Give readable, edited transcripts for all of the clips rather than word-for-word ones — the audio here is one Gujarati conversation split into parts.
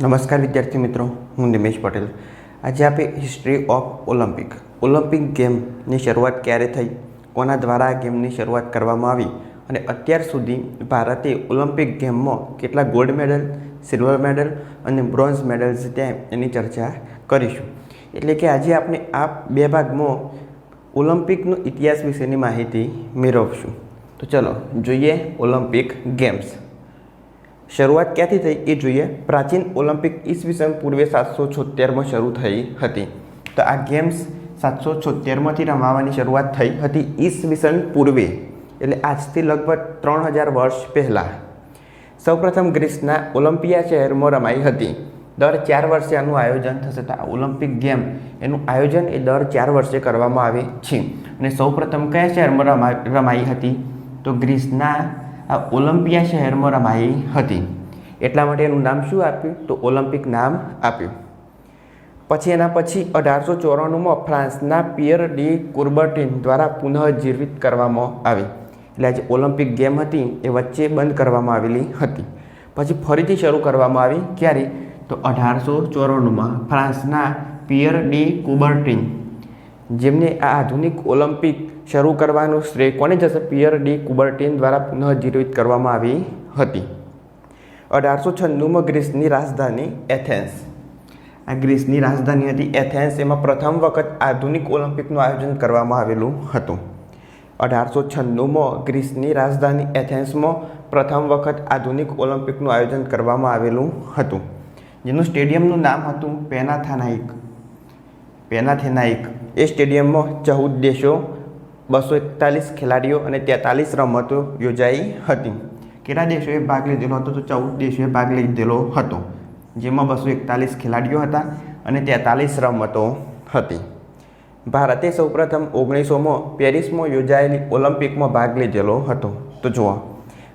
નમસ્કાર વિદ્યાર્થી મિત્રો, હું નિમેશ પટેલ। આજે આપણે હિસ્ટ્રી ઓફ ઓલિમ્પિક ગેમની શરૂઆત ક્યારે થઈ, કોના દ્વારા આ ગેમની શરૂઆત કરવામાં આવી અને અત્યાર સુધી ભારતે ઓલિમ્પિક ગેમમાં કેટલા ગોલ્ડ મેડલ, સિલ્વર મેડલ અને બ્રોન્ઝ મેડલ જીત્યા એની ચર્ચા કરીશું। એટલે કે આજે આપણે આ બે ભાગમાં ઓલિમ્પિકનો ઇતિહાસ વિશેની માહિતી મેળવશું। તો ચલો જોઈએ ઓલિમ્પિક ગેમ્સ। શરૂઆત ક્યાંથી થઈ એ જોઈએ। પ્રાચીન ઓલિમ્પિક ઈસવીસન પૂર્વે 776માં શરૂ થઈ હતી। તો આ ગેમ્સ 776માંથી રમાવાની શરૂઆત થઈ હતી ઈસવીસન પૂર્વે, એટલે આજથી લગભગ 3000 વર્ષ પહેલાં। સૌપ્રથમ ગ્રીસના ઓલિમ્પિયા શહેરમાં રમાઈ હતી। દર 4 વર્ષે આનું આયોજન થશે। તો આ ઓલિમ્પિક ગેમ એનું આયોજન એ દર 4 વર્ષે કરવામાં આવે છે। અને સૌપ્રથમ કયા શહેરમાં રમાઈ હતી? તો ગ્રીસના આ ઓલિમ્પિયા શહેરમાં રમાઈ હતી, એટલા માટે એનું નામ શું આપ્યું? તો ઓલિમ્પિક નામ આપ્યું। પછી એના પછી 1894માં ફ્રાન્સના પિયર ડી કુર્બર્ટિન દ્વારા પુનઃજીવિત કરવામાં આવી। એટલે આજે ઓલિમ્પિક ગેમ હતી એ વચ્ચે બંધ કરવામાં આવેલી હતી, પછી ફરીથી શરૂ કરવામાં આવી। ક્યારે? તો 1894માં ફ્રાન્સના પિયર ડી કુર્બર્ટિન, જેમને આ આધુનિક ઓલિમ્પિક શરૂ કરવાનું શ્રેય કોને જશે? પિયર ડી કુર્બર્ટિન દ્વારા પુનઃજીવિત કરવામાં આવી હતી। 1896માં ગ્રીસની રાજધાની એથેન્સ, આ ગ્રીસની રાજધાની હતી એથેન્સ, એમાં પ્રથમ વખત આધુનિક ઓલિમ્પિકનું આયોજન કરવામાં આવેલું હતું। 1896માં ગ્રીસની રાજધાની એથેન્સમાં પ્રથમ વખત આધુનિક ઓલિમ્પિકનું આયોજન કરવામાં આવેલું હતું, જેનું સ્ટેડિયમનું નામ હતું પેનાથેનાઇક। એ સ્ટેડિયમમાં 14 દેશો, 241 ખેલાડીઓ અને 43 રમતો યોજાઈ હતી। કેટલા દેશોએ ભાગ લીધેલો હતો? તો 14 દેશોએ ભાગ લીધેલો હતો, જેમાં 241 ખેલાડીઓ હતા અને 43 રમતો હતી। ભારતે સૌપ્રથમ 1900માં પેરિસમાં યોજાયેલી ઓલિમ્પિકમાં ભાગ લીધેલો હતો। તો જુઓ,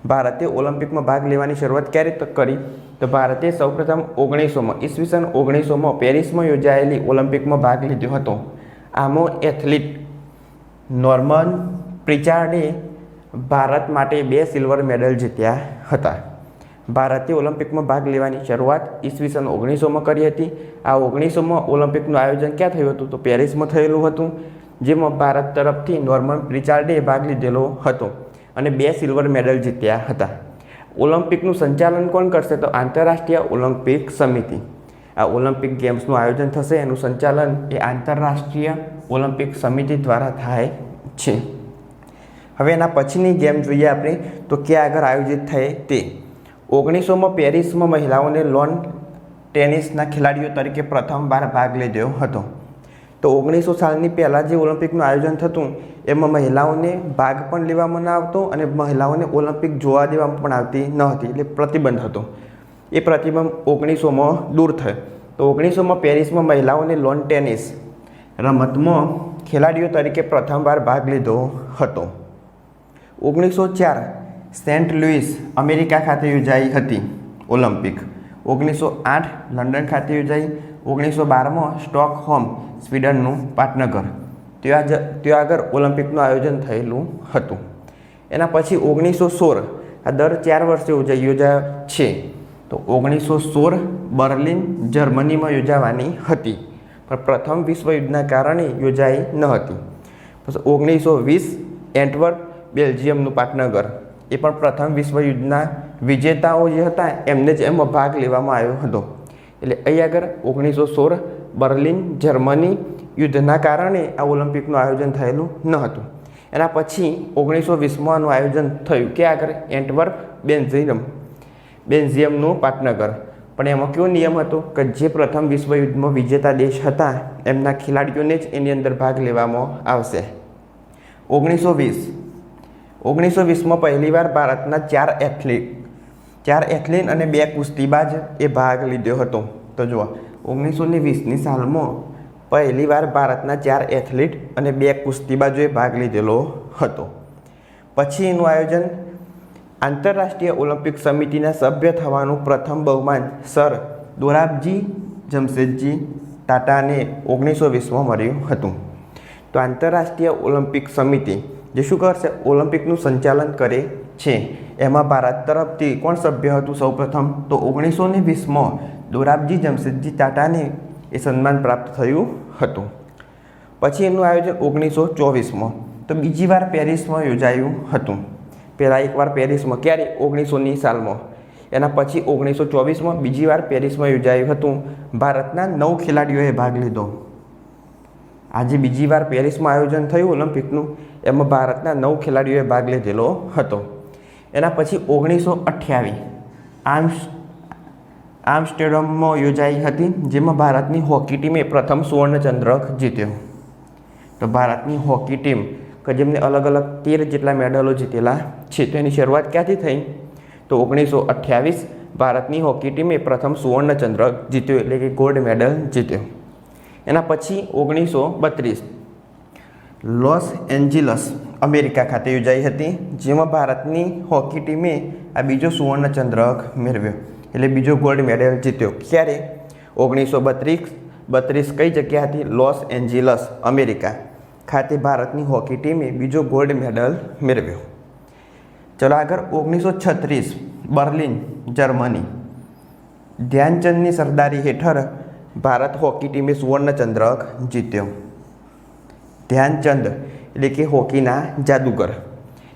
ભારતે ઓલિમ્પિકમાં ભાગ લેવાની શરૂઆત ક્યારે કરી? તો ભારતે સૌપ્રથમ 1900માં ઈસવીસન 1900માં પેરિસમાં યોજાયેલી ઓલિમ્પિકમાં ભાગ લીધો હતો। આમાં એથ્લીટ નોર્મન પ્રિચાર્ડે ભારત માટે 2 સિલ્વર મેડલ જીત્યા હતા। ભારતે ઓલિમ્પિકમાં ભાગ લેવાની શરૂઆત ઈસવીસન 1900માં કરી હતી। આ 1900માં ઓલિમ્પિકનું આયોજન ક્યાં થયું હતું? તો પેરિસમાં થયેલું હતું, જેમાં ભારત તરફથી નોર્મન પ્રિચાર્ડે ભાગ લીધેલો હતો અને 2 સિલ્વર મેડલ જીત્યા હતા। ઓલિમ્પિકનું સંચાલન કોણ કરશે? તો આંતરરાષ્ટ્રીય ઓલિમ્પિક સમિતિ। આ ઓલિમ્પિક ગેમ્સનું આયોજન થશે, એનું સંચાલન એ આંતરરાષ્ટ્રીય ઓલિમ્પિક સમિતિ દ્વારા થાય છે। હવે એના પછીની ગેમ જોઈએ આપણે, તો ક્યાં આગળ આયોજિત થાય તે। 1900માં પેરિસમાં મહિલાઓને લોન ટેનિસના ખેલાડીઓ તરીકે પ્રથમવાર ભાગ લીધો હતો। તો 1900 સાલની પહેલાં જે ઓલિમ્પિકનું આયોજન થતું એમાં મહિલાઓને ભાગ પણ લેવામાં ન આવતો અને મહિલાઓને ઓલિમ્પિક જોવા દેવામાં પણ આવતી ન હતી, એટલે પ્રતિબંધ હતો। એ પ્રતિબંધ 1900માં દૂર થયો। તો 1900માં પેરિસમાં મહિલાઓને લોન ટેનિસ રમતમાં ખેલાડીઓ તરીકે પ્રથમવાર ભાગ લીધો હતો। 1904 સેન્ટ લુઇસ અમેરિકા ખાતે યોજાઈ હતી ઓલિમ્પિક। 1908 લંડન ખાતે યોજાઈ। 1912માં સ્ટોકહોમ સ્વીડનનું પાટનગર, ત્યાં આગળ ઓલિમ્પિકનું આયોજન થયેલું હતું। એના પછી 1916 આ દર 4 વર્ષે યોજાય છે। તો 1916 બર્લિન જર્મનીમાં યોજાવાની હતી, પણ પ્રથમ વિશ્વયુદ્ધના કારણે યોજાઈ ન હતી। પછી 1920 એન્ટવર્પ બેલ્જિયમનું પાટનગર, એ પણ પ્રથમ વિશ્વયુદ્ધના વિજેતાઓ જે હતા એમને જ એમાં ભાગ લેવામાં આવ્યો હતો। એટલે અહીં આગળ 1916 બર્લિન જર્મની યુદ્ધના કારણે આ ઓલિમ્પિકનું આયોજન થયેલું ન હતું। એના પછી 1920માં આનું આયોજન થયું કે આગળ એન્ટવર્પ બેલ્જિયમનું પાટનગર, પણ એમાં કેવો નિયમ હતો કે જે પ્રથમ વિશ્વયુદ્ધમાં વિજેતા દેશ હતા એમના ખેલાડીઓને જ એની અંદર ભાગ લેવામાં આવશે। 1920માં પહેલીવાર ભારતના 4 એથ્લીટ અને 2 કુસ્તીબાજ એ ભાગ લીધો હતો। તો જુઓ, 1920ની સાલમાં પહેલીવાર ભારતના 4 એથ્લીટ અને 2 કુસ્તીબાજોએ ભાગ લીધેલો હતો। પછી એનું આયોજન આંતરરાષ્ટ્રીય ઓલિમ્પિક સમિતિના સભ્ય થવાનું પ્રથમ બહુમાન સર દોરાબજી જમશેદજી ટાટાને 1920માં મળ્યું હતું। તો આંતરરાષ્ટ્રીય ઓલિમ્પિક સમિતિ જે શું કરશે? ઓલિમ્પિકનું સંચાલન કરે છે। એમાં ભારત તરફથી કોણ સભ્ય હતું સૌપ્રથમ? તો 1920માં દોરાબજી જમશેદજી ટાટાને એ સન્માન પ્રાપ્ત થયું હતું. પછી એનું આયોજન 1924માં તો બીજી વાર પેરિસમાં યોજાયું હતું. પહેલાં એકવાર પેરિસમાં, ક્યારે? 1900ની સાલમાં. એના પછી 1924માં બીજી વાર પેરિસમાં યોજાયું હતું. ભારતના 9 ખેલાડીઓએ ભાગ લીધો. આજે બીજી વાર પેરિસમાં આયોજન થયું ઓલિમ્પિકનું, એમાં ભારતના 9 ખેલાડીઓએ ભાગ લીધેલો હતો. એના પછી 1928 આર્મસ્ટરડામમાં યોજાઈ હતી, જેમાં ભારતની હોકી ટીમે પ્રથમ સુવર્ણચંદ્રક જીત્યો. તો ભારતની હોકી ટીમ કે જેમને અલગ અલગ 13 જેટલા મેડલો જીતેલા છે. તો એની શરૂઆત ક્યાંથી થઈ? તો 1928 ભારતની હોકી ટીમે પ્રથમ સુવર્ણચંદ્રક જીત્યો, એટલે કે ગોલ્ડ મેડલ જીત્યો. એના પછી 1932 લોસ એન્જલસ અમેરિકા ખાતે યોજાઈ હતી, જેમાં ભારતની હોકી ટીમે આ બીજો સુવર્ણચંદ્રક મેળવ્યો, એટલે બીજો ગોલ્ડ મેડલ જીત્યો. ક્યારે? 1932 કઈ જગ્યા હતી? લોસ એન્જલસ અમેરિકા ખાતે ભારતની હોકી ટીમે બીજો ગોલ્ડ મેડલ મેળવ્યો. ચલો આગળ 1936 બર્લિન જર્મની ધ્યાનચંદની સરદારી હેઠળ ભારત હોકી ટીમે સુવર્ણચંદ્રક જીત્યો. ધ્યાનચંદ એટલે કે હોકીના જાદુગર.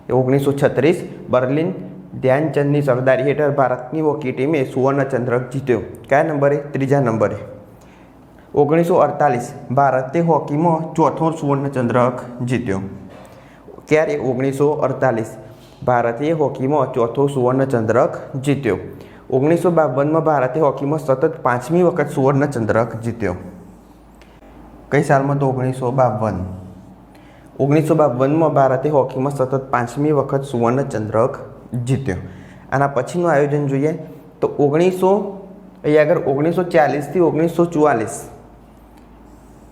1936 બર્લિન ધ્યાનચંદની સરદારી હેઠળ ભારતની હોકી ટીમે સુવર્ણચંદ્રક જીત્યો. કયા નંબરે? 3જા નંબરે. 1948 ભારતે હોકીમાં ચોથો સુવર્ણચંદ્રક જીત્યો. ક્યારે? 1948 ભારતે હોકીમાં ચોથો સુવર્ણચંદ્રક જીત્યો. 1952માં ભારતે હોકીમાં સતત 5મી વખત સુવર્ણચંદ્રક જીત્યો. કઈ સાલમાં? તો 1952. 1952માં ભારતે હોકીમાં સતત 5મી વખત સુવર્ણચંદ્રક જીત્યો. આના પછીનું આયોજન જોઈએ તો 1940થી 1944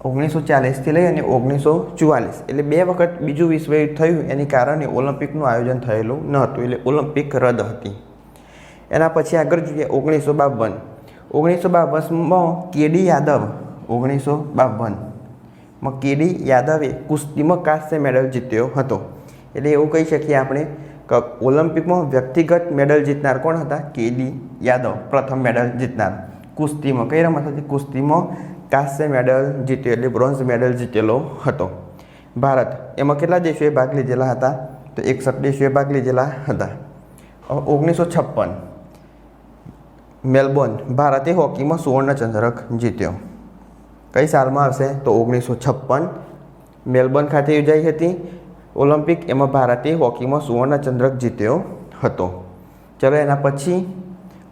1940થી લઈ અને 1944 એટલે 2 વખત બીજું વિશ્વયુદ્ધ થયું, એની કારણે ઓલિમ્પિકનું આયોજન થયેલું ન હતું, એટલે ઓલિમ્પિક રદ હતી. એના પછી આગળ જોઈએ 1952માં કેડી યાદવ 1952માં કેડી યાદવે કુસ્તીમાં કાંસ્ય મેડલ જીત્યો હતો. એટલે એવું કહી શકીએ આપણે કે ઓલિમ્પિકમાં વ્યક્તિગત મેડલ જીતનાર કોણ હતા? કેડી યાદવ પ્રથમ મેડલ જીતનાર. કુસ્તીમાં કઈ રમત હતી? કુસ્તીમાં કાંસ્ય મેડલ જીત્યો, એટલે બ્રોન્ઝ મેડલ જીતેલો હતો. ભારત એમાં કેટલા દેશોએ ભાગ લીધેલા હતા? તો 61 દેશોએ ભાગ લીધેલા હતા. 1956 મેલબોર્ન ભારતે હોકીમાં સુવર્ણચંદ્રક જીત્યો. કઈ સાલમાં આવશે? તો 1956 મેલબોર્ન ખાતે યોજાઈ હતી ઓલિમ્પિક, એમાં ભારતે હોકીમાં સુવર્ણચંદ્રક જીત્યો હતો. ચલો એના પછી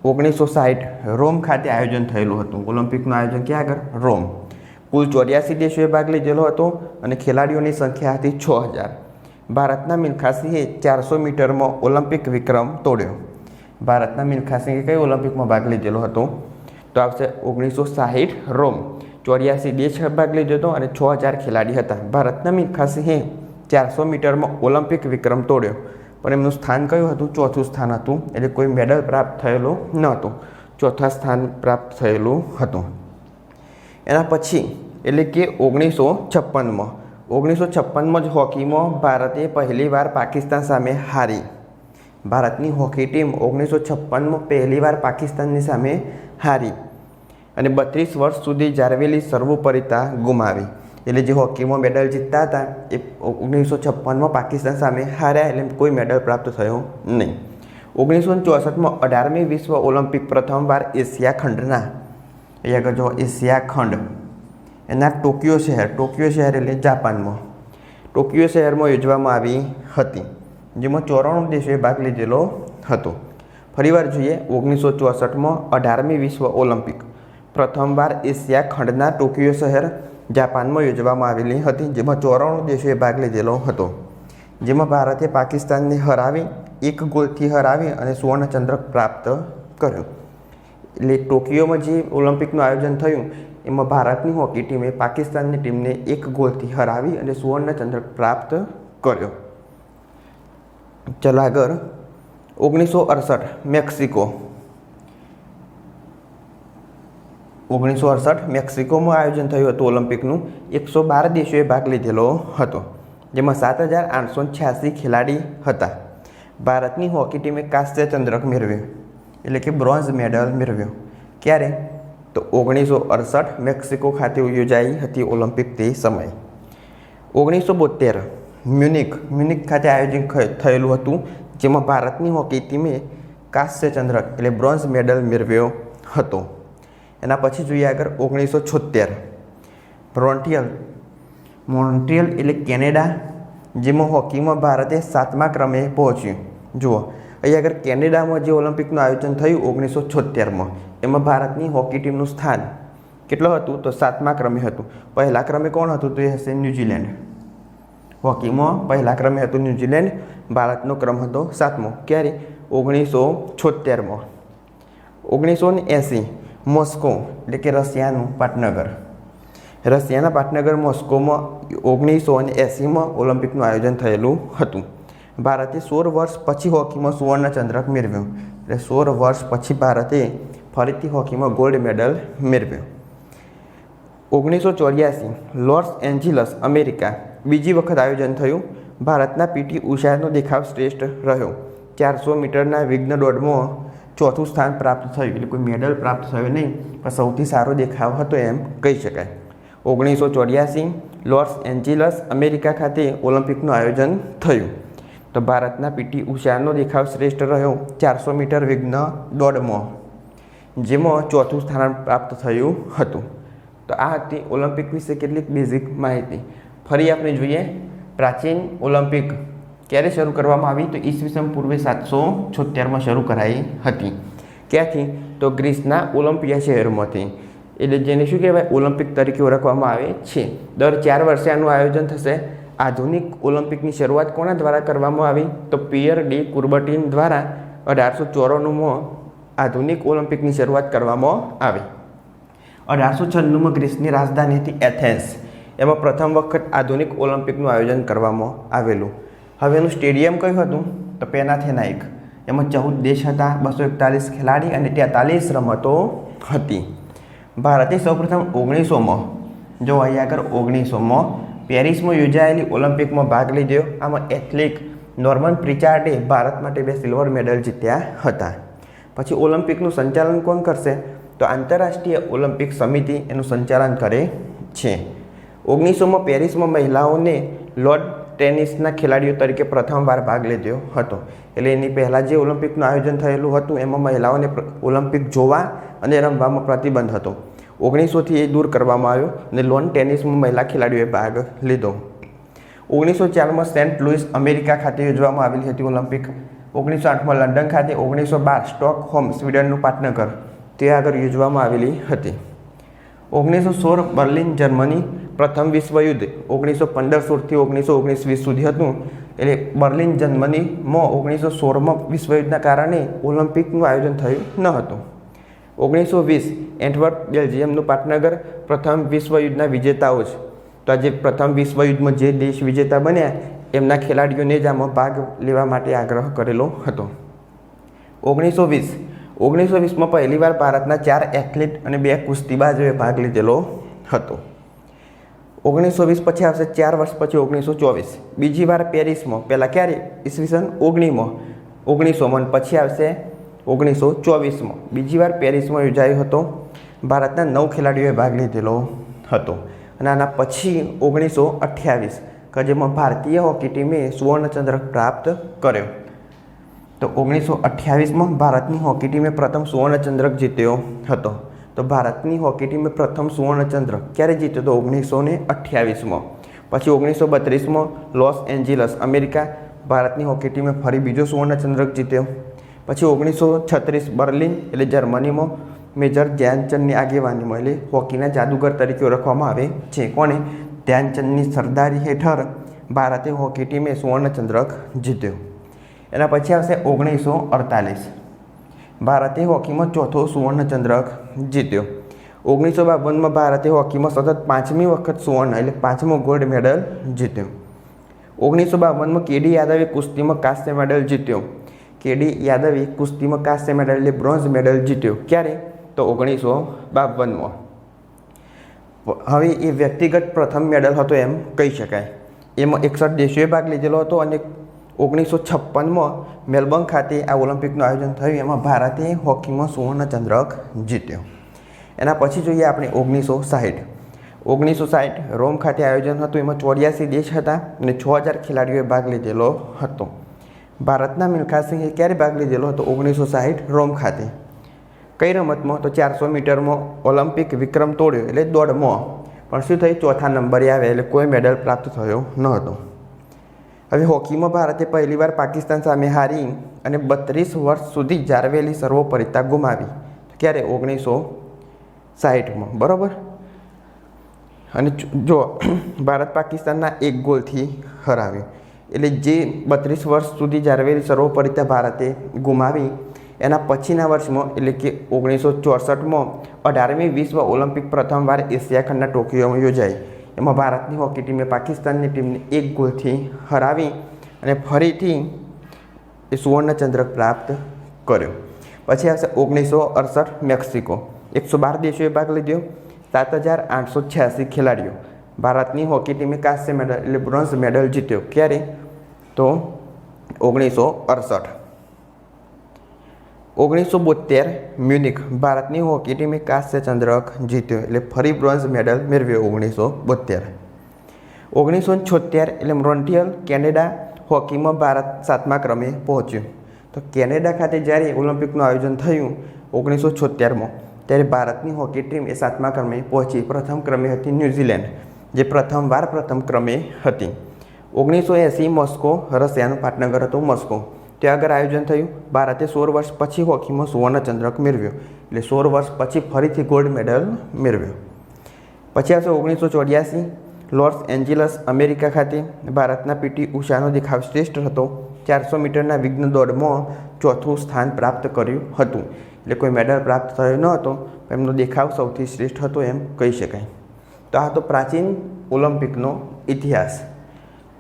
1960 રોમ ખાતે આયોજન થયેલું હતું. ઓલિમ્પિકનું આયોજન ક્યાં આગળ? રોમ. કુલ 84 દેશોએ ભાગ લીધેલો હતો અને ખેલાડીઓની સંખ્યા હતી 6000. ભારતના મિલ્ખા સિંહે 400 મીટરમાં ઓલિમ્પિક વિક્રમ તોડ્યો. ભારતના મિલ્ખા સિંહે કઈ ઓલિમ્પિકમાં ભાગ લીધેલો હતો? તો આવશે 1960 રોમ. 84 દેશ ભાગ લીધો હતો અને 6000 ખેલાડી હતા. ભારતના મિલ્ખા સિંહે 400 મીટરમાં ઓલિમ્પિક વિક્રમ તોડ્યો, પણ એમનું સ્થાન કયું હતું? ચોથું સ્થાન હતું, એટલે કોઈ મેડલ પ્રાપ્ત થયેલું ન હતું. ચોથા સ્થાન પ્રાપ્ત થયેલું હતું. એના પછી એટલે કે 1956માં જ હોકીમાં ભારતે પહેલીવાર પાકિસ્તાન સામે હારી. ભારતની હોકી ટીમ 1956માં પહેલીવાર પાકિસ્તાનની સામે હારી અને 32 વર્ષ સુધી જાળવેલી સર્વોપરિતા ગુમાવી. એટલે જે હોકીમાં મેડલ જીતતા હતા એ 1956માં પાકિસ્તાન સામે હાર્યા, એટલે કોઈ મેડલ પ્રાપ્ત થયો નહીં. 1964માં 18મી વિશ્વ ઓલિમ્પિક પ્રથમવાર એશિયા ખંડના, અહીંયા આગળ જો એશિયા ખંડ એના ટોક્યો શહેર એટલે જાપાનમાં, ટોક્યો શહેરમાં યોજવામાં આવી હતી, જેમાં 94 દેશોએ ભાગ લીધેલો હતો. ફરીવાર જોઈએ 1964માં 18મી વિશ્વ ઓલિમ્પિક પ્રથમવાર એશિયા ખંડના ટોક્યો શહેર જાપાનમાં યોજવામાં આવેલી હતી, જેમાં 94 દેશોએ ભાગ લીધેલો હતો. જેમાં ભારતે પાકિસ્તાનને હરાવી 1 ગોલથી હરાવી અને સુવર્ણચંદ્રક પ્રાપ્ત કર્યો. એટલે ટોક્યોમાં જે ઓલિમ્પિકનું આયોજન થયું એમાં ભારતની હોકી ટીમે પાકિસ્તાનની ટીમને 1 ગોલથી હરાવી અને સુવર્ણચંદ્રક પ્રાપ્ત કર્યો. ચલો આગળ 1968 મેક્સિકો. 1968 મેક્સિકોમાં આયોજન થયું હતું ઓલિમ્પિકનું. 112 દેશોએ ભાગ લીધેલો હતો, જેમાં 7886 ખેલાડી હતા. ભારતની હોકી ટીમે કાંસ્ય ચંદ્રક મેળવ્યો, એટલે કે બ્રોન્ઝ મેડલ મેળવ્યો. ક્યારે? તો 1968 મેક્સિકો ખાતે યોજાઈ હતી ઓલિમ્પિક તે સમયે. 1972 મ્યુનિક ખાતે આયોજન થયેલું હતું, જેમાં ભારતની હોકી ટીમે કાંસ્ય ચંદ્રક એટલે બ્રોન્ઝ મેડલ મેળવ્યો હતો. એના પછી જોઈએ આગળ 1976 મોન્ટ્રિયલ એટલે કેનેડા, જેમાં હોકીમાં ભારતે 7મા ક્રમે પહોંચ્યું. જુઓ અહીં આગળ કેનેડામાં જે ઓલિમ્પિકનું આયોજન થયું 1976માં, એમાં ભારતની હોકી ટીમનું સ્થાન કેટલું હતું તો 7મા ક્રમે હતું. પહેલા ક્રમે કોણ હતું તો એ હશે ન્યૂઝીલેન્ડ. હોકીમાં પહેલા ક્રમે હતું ન્યૂઝીલેન્ડ, ભારતનો ક્રમ હતો 7મો. ક્યારે? 1976માં. 1980 મોસ્કો એટલે કે રશિયાનું પાટનગર. રશિયાના પાટનગર મોસ્કોમાં 1980માં ઓલિમ્પિકનું આયોજન થયેલું હતું. ભારતે 16 વર્ષ પછી હોકીમાં સુવર્ણ ચંદ્રક મેળવ્યો. એટલે 16 વર્ષ પછી ભારતે ફરીથી હોકીમાં ગોલ્ડ મેડલ મેળવ્યો. 1984 લોસ એન્જલસ અમેરિકા બીજી વખત આયોજન થયું. ભારતના પીટી ઉષાનો દેખાવ શ્રેષ્ઠ રહ્યો. 400 મીટરના વિઘ્ન દોડમાં ચોથું સ્થાન પ્રાપ્ત થયું. એટલે કોઈ મેડલ પ્રાપ્ત થયો નહીં, પણ સૌથી સારો દેખાવ હતો એમ કહી શકાય. 1984 લોસ એન્જલસ અમેરિકા ખાતે ઓલિમ્પિકનું આયોજન થયું. તો ભારતના પીટી ઉષાનો દેખાવ શ્રેષ્ઠ રહ્યો 400 મીટર વિઘ્ન દોડમાં, જેમાં ચોથું સ્થાન પ્રાપ્ત થયું હતું. તો આ હતી ઓલિમ્પિક વિશે કેટલીક બેઝિક માહિતી. ફરી આપણે જોઈએ પ્રાચીન ઓલિમ્પિક ક્યારે શરૂ કરવામાં આવી તો ઈસવીસન પૂર્વે 776માં શરૂ કરાઈ હતી. ક્યાંથી? તો ગ્રીસના ઓલિમ્પિયા શહેરમાંથી. એટલે જેને શું કહેવાય ઓલિમ્પિક તરીકે ઓળખવામાં આવે છે. દર 4 વર્ષે આનું આયોજન થશે. આધુનિક ઓલિમ્પિકની શરૂઆત કોના દ્વારા કરવામાં આવી તો પિયર ડી કુર્બટિન દ્વારા 1894માં આધુનિક ઓલિમ્પિકની શરૂઆત કરવામાં આવી. 1896માં ગ્રીસની રાજધાની હતી એથેન્સ. એમાં પ્રથમ વખત આધુનિક ઓલિમ્પિકનું આયોજન કરવામાં આવેલું. હવે એનું સ્ટેડિયમ કયું હતું તો પેનાથેનાઇક. એમાં 14 દેશ હતા, 241 ખેલાડી અને 43 રમતો હતી. ભારતે સૌપ્રથમ 1900માં જો અહીંયા આગળ 1900માં પેરિસમાં યોજાયેલી ઓલિમ્પિકમાં ભાગ લીધો. આમાં એથ્લેટ નોર્મન પ્રિચાર્ડે ભારત માટે 2 સિલ્વર મેડલ જીત્યા હતા. પછી ઓલિમ્પિકનું સંચાલન કોણ કરશે તો આંતરરાષ્ટ્રીય ઓલિમ્પિક સમિતિ એનું સંચાલન કરે છે. 1900માં પેરિસમાં મહિલાઓને લોન ટેનિસના ખેલાડીઓ તરીકે પ્રથમવાર ભાગ લીધો હતો. એટલે એની પહેલાં જે ઓલિમ્પિકનું આયોજન થયેલું હતું એમાં મહિલાઓને ઓલિમ્પિક જોવા અને રમવામાં પ્રતિબંધ હતો. 1900થી એ દૂર કરવામાં આવ્યો અને લોન ટેનિસમાં મહિલા ખેલાડીઓએ ભાગ લીધો. 1904માં સેન્ટ લુઇસ અમેરિકા ખાતે યોજવામાં આવેલી હતી ઓલિમ્પિક. 1908માં લંડન ખાતે, 1912 સ્ટોકહોમ સ્વીડનનું પાટનગર તે આગળ યોજવામાં આવેલી હતી. 1916 બર્લિન જર્મની પ્રથમ વિશ્વયુદ્ધ 1915-16થી 1919-20 સુધી હતું. એટલે બર્લિન જર્મનીમાં 1916માં વિશ્વયુદ્ધના કારણે ઓલિમ્પિકનું આયોજન થયું ન હતું. 1920 એન્ટવર્પ બેલ્જિયમનું પાટનગર પ્રથમ વિશ્વયુદ્ધના વિજેતાઓ જ. તો આજે પ્રથમ વિશ્વયુદ્ધમાં જે દેશ વિજેતા બન્યા એમના ખેલાડીઓને જ આમાં ભાગ લેવા માટે આગ્રહ કરેલો હતો. 1920માં પહેલીવાર ભારતના 4 એથ્લેટ અને 2 કુસ્તીબાજોએ ભાગ લીધેલો હતો. 1920 પછી આવશે 4 વર્ષ પછી 1924 બીજી વાર પેરિસમાં. પહેલાં ક્યારે? ઈસવીસન 1900માં. પછી આવશે 1924માં બીજી વાર પેરિસમાં યોજાયો હતો. ભારતના 9 ખેલાડીઓએ ભાગ લીધેલો હતો. અને આના પછી 1928 કે જેમાં ભારતીય હોકી ટીમે સુવર્ણચંદ્રક પ્રાપ્ત કર્યો. તો 1928માં ભારતની હોકી ટીમે પ્રથમ સુવર્ણચંદ્રક જીત્યો હતો. તો ભારતની હોકી ટીમે પ્રથમ સુવર્ણચંદ્રક ક્યારે જીત્યો તો 1928માં. પછી 1932માં લોસ એન્જલસ અમેરિકા ભારતની હોકી ટીમે ફરી બીજો સુવર્ણચંદ્રક જીત્યો. પછી 1936 બર્લિન એટલે જર્મનીમાં મેજર ધ્યાનચંદની આગેવાનીમાં એટલે હોકીના જાદુગર તરીકે ઓળખવામાં આવે છે. કોને? ધ્યાનચંદની સરદારી હેઠળ ભારતે હોકી ટીમે સુવર્ણચંદ્રક જીત્યો. એના પછી આવશે 1948 ભારતે હોકીમાં ચોથો સુવર્ણચંદ્રક જીત્યો. 1952માં ભારતે હોકીમાં સતત 5મી વખત સુવર્ણ એટલે 5મો ગોલ્ડ મેડલ જીત્યો. 1952માં કેડી યાદવે કુસ્તીમાં કાંસ્ય મેડલ જીત્યો. કેડી યાદવે કુસ્તીમાં કાંસ્ય મેડલ એટલે બ્રોન્ઝ મેડલ જીત્યો. ક્યારે? તો 1952માં. હવે એ વ્યક્તિગત પ્રથમ મેડલ હતો એમ કહી શકાય. એમાં 61 દેશોએ ભાગ લીધેલો હતો અને 1956માં મેલબર્ન ખાતે આ ઓલિમ્પિકનું આયોજન થયું. એમાં ભારતે હોકીમાં સુવર્ણચંદ્રક જીત્યો. એના પછી જોઈએ આપણે 1960. 1960 રોમ ખાતે આયોજન હતું. એમાં 84 દેશ હતા અને 6000 ખેલાડીઓએ ભાગ લીધેલો હતો. ભારતના મિલ્ખા સિંઘે ક્યારે ભાગ લીધેલો હતો? 1960 રોમ ખાતે. કઈ રમતમાં? તો 400 મીટરમાં ઓલિમ્પિક વિક્રમ તોડ્યો, એટલે દોડમાં. પણ શું થયું? ચોથા નંબરે આવ્યા, એટલે કોઈ મેડલ પ્રાપ્ત થયો ન હતો. હવે હોકીમાં ભારતે પહેલીવાર પાકિસ્તાન સામે હારી અને 32 વર્ષ સુધી જાળવેલી સર્વોપરિતા ગુમાવી. ક્યારે? 1960માં. બરાબર. અને જો ભારત પાકિસ્તાનના 1 ગોલથી હરાવ્યો, એટલે જે 32 વર્ષ સુધી જાળવેલી સર્વોપરિતા ભારતે ગુમાવી એના પછીના વર્ષમાં, એટલે કે 1964માં 18મી વિશ્વ ઓલિમ્પિક પ્રથમવાર એશિયા ખંડના ટોકિયોમાં યોજાઈ. એમાં ભારતની હોકી ટીમે પાકિસ્તાનની ટીમને 1 ગોલથી હરાવી અને ફરીથી એ સુવર્ણચંદ્રક પ્રાપ્ત કર્યો. પછી આવશે 1968 મેક્સિકો. 112 દેશોએ ભાગ લીધો, 7886 ખેલાડીઓ. ભારતની હોકી ટીમે કાંસ્ય મેડલ એટલે બ્રોન્ઝ મેડલ જીત્યો. ક્યારે? તો 1968. 1972 મ્યુનિક. ભારતની હોકી ટીમે કાંસ્ય ચંદ્રક જીત્યો, એટલે ફરી બ્રોન્ઝ મેડલ મેળવ્યો 1972. 1976 એટલે મોન્ટ્રીયલ કેનેડા હોકીમાં ભારત 7મા ક્રમે પહોંચ્યું. તો કેનેડા ખાતે જ્યારે ઓલિમ્પિકનું આયોજન થયું 1976માં, ત્યારે ભારતની હોકી ટીમ એ 7મા ક્રમે પહોંચી. પ્રથમ ક્રમે હતી ન્યૂઝીલેન્ડ, જે પ્રથમવાર પ્રથમ ક્રમે હતી. 1980 મોસ્કો. રશિયાનું પાટનગર હતું મોસ્કો. ત્યાં આગળ આયોજન થયું. ભારતે 16 વર્ષ પછી હોકીમાં સુવર્ણચંદ્રક મેળવ્યો, એટલે 16 વર્ષ પછી ફરીથી ગોલ્ડ મેડલ મેળવ્યો. પછી આવશે 1984 લોસ એન્જલસ અમેરિકા ખાતે. ભારતના પીટી ઉષાનો દેખાવ શ્રેષ્ઠ હતો. 400 મીટરના વિઘ્ન દોડમાં 4થું સ્થાન પ્રાપ્ત કર્યું હતું, એટલે કોઈ મેડલ પ્રાપ્ત થયો ન હતો. એમનો દેખાવ સૌથી શ્રેષ્ઠ હતો એમ કહી શકાય. તો આ તો પ્રાચીન ઓલિમ્પિકનો ઇતિહાસ.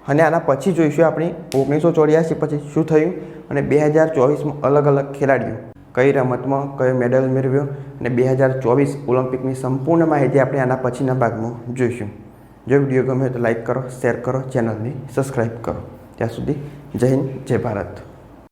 અને આના પછી જોઈશું આપણે 1984 પછી શું થયું અને 2024માં અલગ અલગ ખેલાડીઓ કઈ રમતમાં કયો મેડલ મેળવ્યો, અને 2024 ઓલિમ્પિકની સંપૂર્ણ માહિતી આપણે આના પછીના ભાગમાં જોઈશું. જો વિડીયો ગમે તો લાઈક કરો, શેર કરો, ચેનલને સબસ્ક્રાઈબ કરો. ત્યાં સુધી જય હિન્દ, જય ભારત.